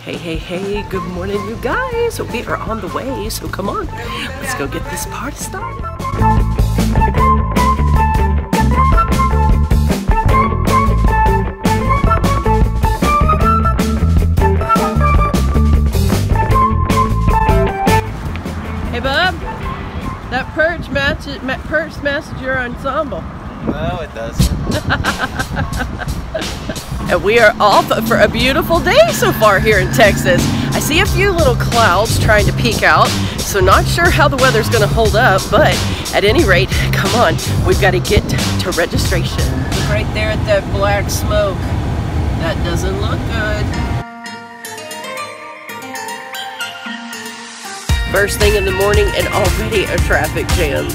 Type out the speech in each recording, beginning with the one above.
Hey, hey, hey, good morning, you guys. We are on the way, so come on. Let's go get this party started. Hey, Bob, that perch matches your ensemble. No, it doesn't. And we are off for a beautiful day so far here in Texas. I see a few little clouds trying to peek out, so not sure how the weather's going to hold up, but at any rate, come on, we've got to get to registration. Look right there at that black smoke. That doesn't look good. First thing in the morning and already a traffic jam.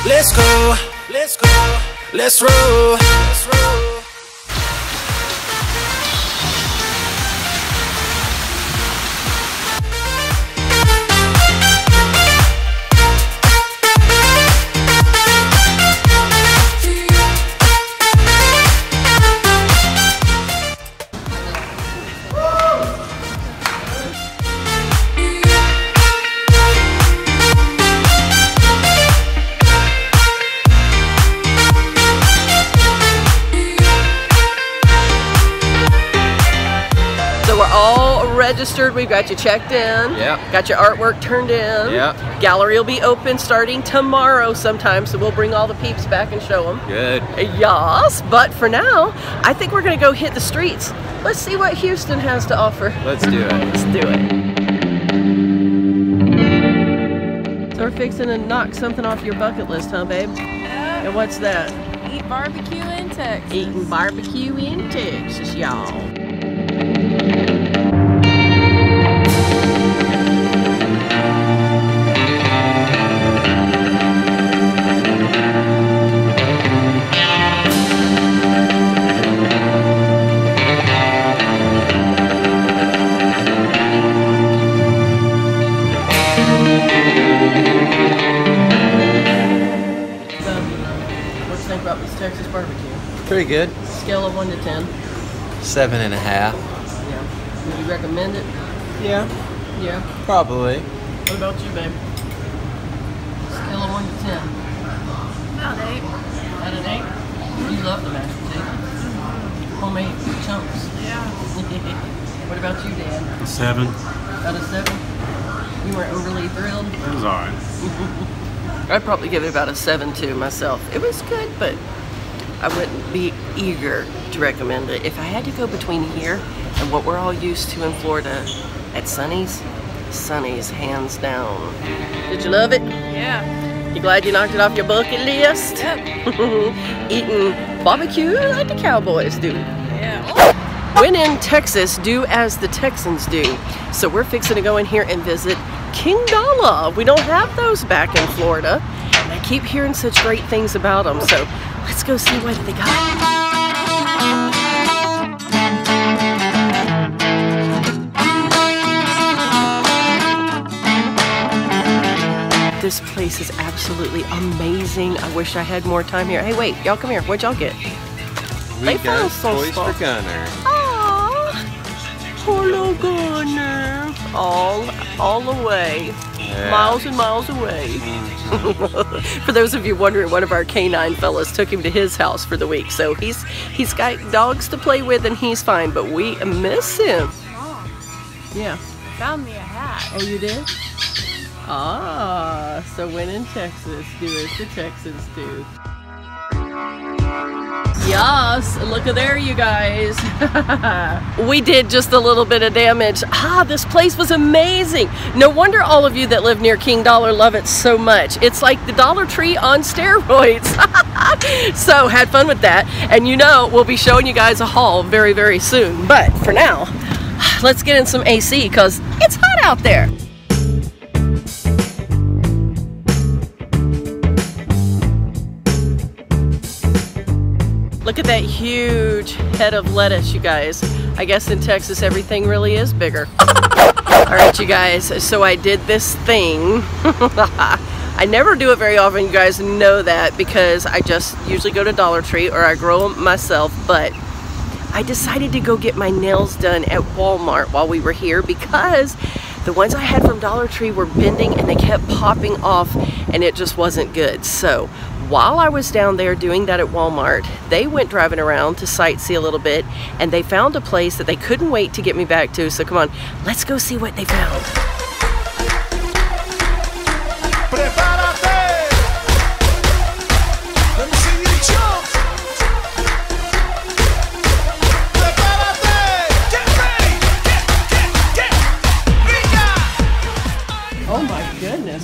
Let's go, let's go, let's roll, let's roll. Registered, we've got you checked in. Yeah. Got your artwork turned in. Yeah. Gallery will be open starting tomorrow sometime, so we'll bring all the peeps back and show them. Good. Yes, but for now, I think we're gonna go hit the streets. Let's see what Houston has to offer. Let's do it. Let's do it. So we're fixing to knock something off your bucket list, huh, babe? Yeah. And what's that? Eat barbecue in Texas. Eating barbecue in Texas, y'all. Texas barbecue. Pretty good. Scale of 1 to 10. 7.5. Yeah. Would you recommend it? Yeah. Yeah. Probably. What about you, babe? Scale of 1 to 10. About 8. Out of 8? You love the mashed potatoes. Homemade chunks. Yeah. What about you, Dad? A 7. Out of 7? You weren't overly thrilled? It was alright. I'd probably give it about a 7 too myself. It was good, but I wouldn't be eager to recommend it. If I had to go between here and what we're all used to in Florida at Sonny's, Sonny's hands down. Did you love it? Yeah. You glad you knocked it off your bucket list? Yep. Eating barbecue like the cowboys do. Yeah. When in Texas, do as the Texans do. So we're fixing to go in here and visit King Dollar. We don't have those back in Florida, and I keep hearing such great things about them. So let's go see what they got. This place is absolutely amazing. I wish I had more time here. Hey, wait, y'all come here. What'd y'all get? We got toys for Gunner. Aww, poor little Gunner. All the way. Yeah. Miles and miles away. For those of you wondering, one of our canine fellas took him to his house for the week, so he's got dogs to play with and he's fine, but we miss him. Oh, yeah. found me a hat. Oh, you did? Ah, so when in Texas, do as the Texans do. Yes, look at there, you guys. We did just a little bit of damage. This place was amazing. No wonder all of you that live near King Dollar love it so much. It's like the Dollar Tree on steroids. So had fun with that. And you know, we'll be showing you guys a haul very, very soon. But for now, let's get in some AC because it's hot out there. Look at that huge head of lettuce, you guys. I guess in Texas everything really is bigger. All right, you guys, so I did this thing. I never do it very often, you guys know that, because I just usually go to Dollar Tree or I grow them myself, but I decided to go get my nails done at Walmart while we were here because the ones I had from Dollar Tree were bending and they kept popping off and it just wasn't good. So while I was down there doing that at Walmart, they went driving around to sightsee a little bit and they found a place that they couldn't wait to get me back to. So come on, let's go see what they found.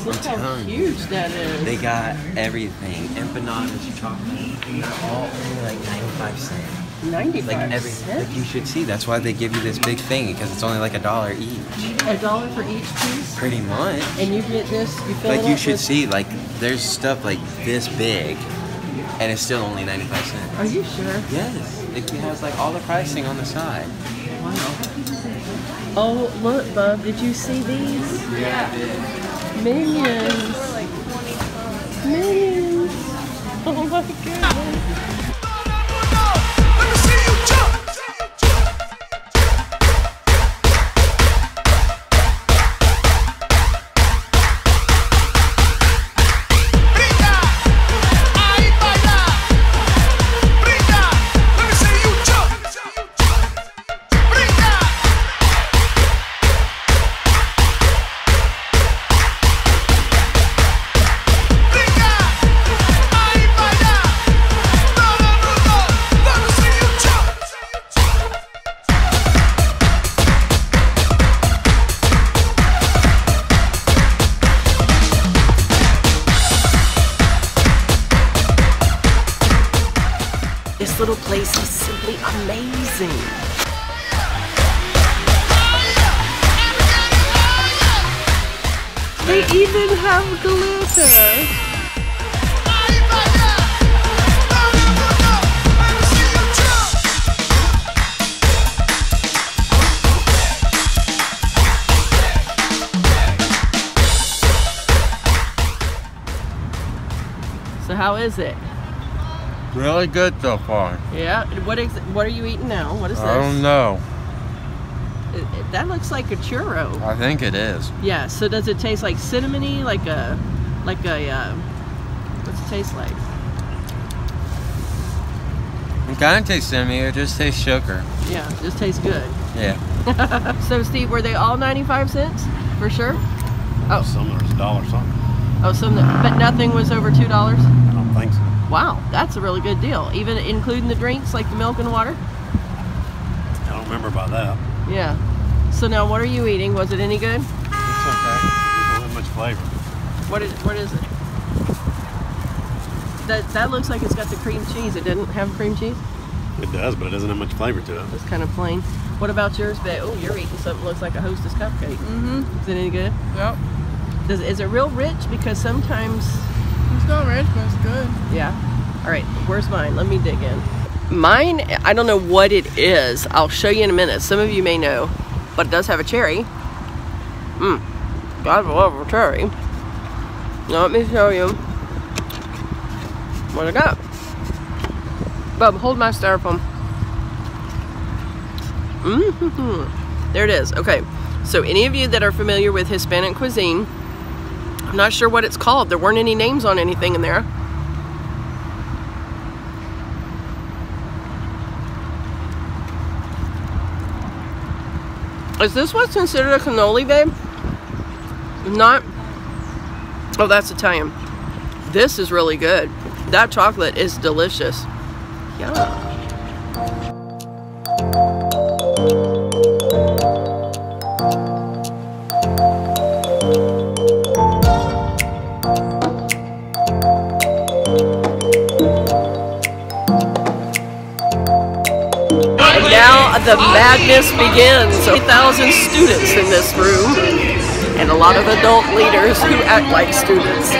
Look how huge that is. They got everything. Empanadas, chocolate, and they're all only like 95 cents. 95 like cents? Like you should see. That's why they give you this big thing, because it's only like $1 each. $1 for each piece? Pretty much. And you get this, you fill like it you up should with... see, like there's stuff like this big, and it's still only 95 cents. Are you sure? Yes. It has like all the pricing on the side. Wow. Oh, look, Bub, did you see these? Yeah, I did. Minions. Minions. Oh my goodness. This little place is simply amazing. They even have glitter. So how is it? Really good so far. Yeah. What are you eating now? What is this? I don't know. That looks like a churro. I think it is. Yeah. So does it taste like cinnamony? Like a what's it taste like? It kind of tastes cinnamon. It just tastes sugar. Yeah. It just tastes good. Yeah. So Steve, were they all 95 cents for sure? Oh. Some of there's $1 something. Oh, but nothing was over $2? I don't think so. Wow, that's a really good deal. Even including the drinks like the milk and water? I don't remember about that. Yeah. So now what are you eating? Was it any good? It's okay. It doesn't have much flavor. What is it? That looks like it's got the cream cheese. It doesn't have cream cheese? It does, but it doesn't have much flavor to it. It's kind of plain. What about yours, babe? Oh, you're eating something that looks like a Hostess cupcake. Mm-hmm. Is it any good? Yep. Is it real rich? Because sometimes... It's not rich, but it's good. Yeah. All right, where's mine? Let me dig in. Mine, I don't know what it is. I'll show you in a minute. Some of you may know, but it does have a cherry. God love a cherry. Now let me show you what I got. Bub, hold my styrofoam. There it is. Okay, so any of you that are familiar with Hispanic cuisine, I'm not sure what it's called. There weren't any names on anything in there. Is this what's considered a cannoli, babe? Not? Oh, that's Italian. This is really good. That chocolate is delicious. Yeah. Now the madness begins. 3,000 students in this room, and a lot of adult leaders who act like students.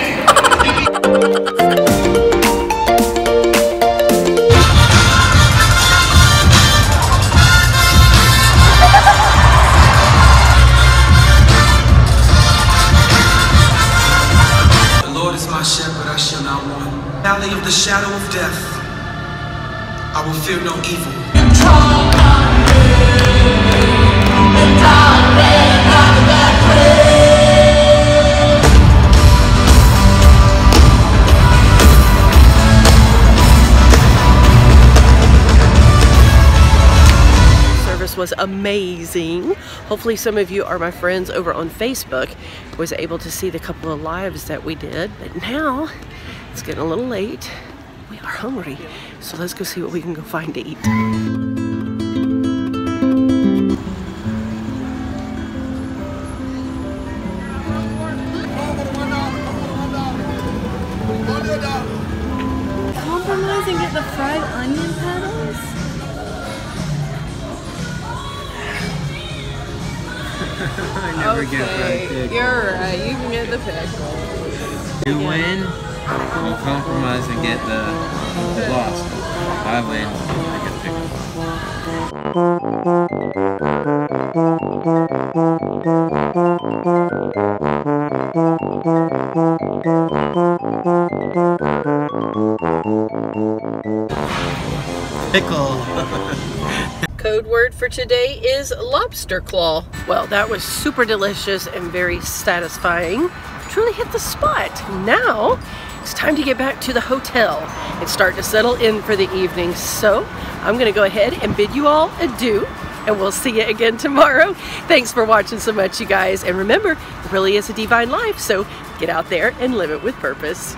I will feel no evil. Was amazing. Hopefully some of you are my friends over on Facebook. Was able to see the couple of lives that we did, but now it's getting a little late. We are hungry, so let's go see what we can go find to eat. Compromise and get the fried onion petals? I never get fried chicken. You're right. You can get the pickles. You win, we'll compromise and get the lost. I win, I get pickle. Code word for today is lobster claw. Well, that was super delicious and very satisfying. Truly hit the spot. Now it's time to get back to the hotel and start to settle in for the evening. So I'm gonna go ahead and bid you all adieu, and we'll see you again tomorrow. Thanks for watching so much, you guys. And remember, it really is a DeeVine life, so get out there and live it with purpose.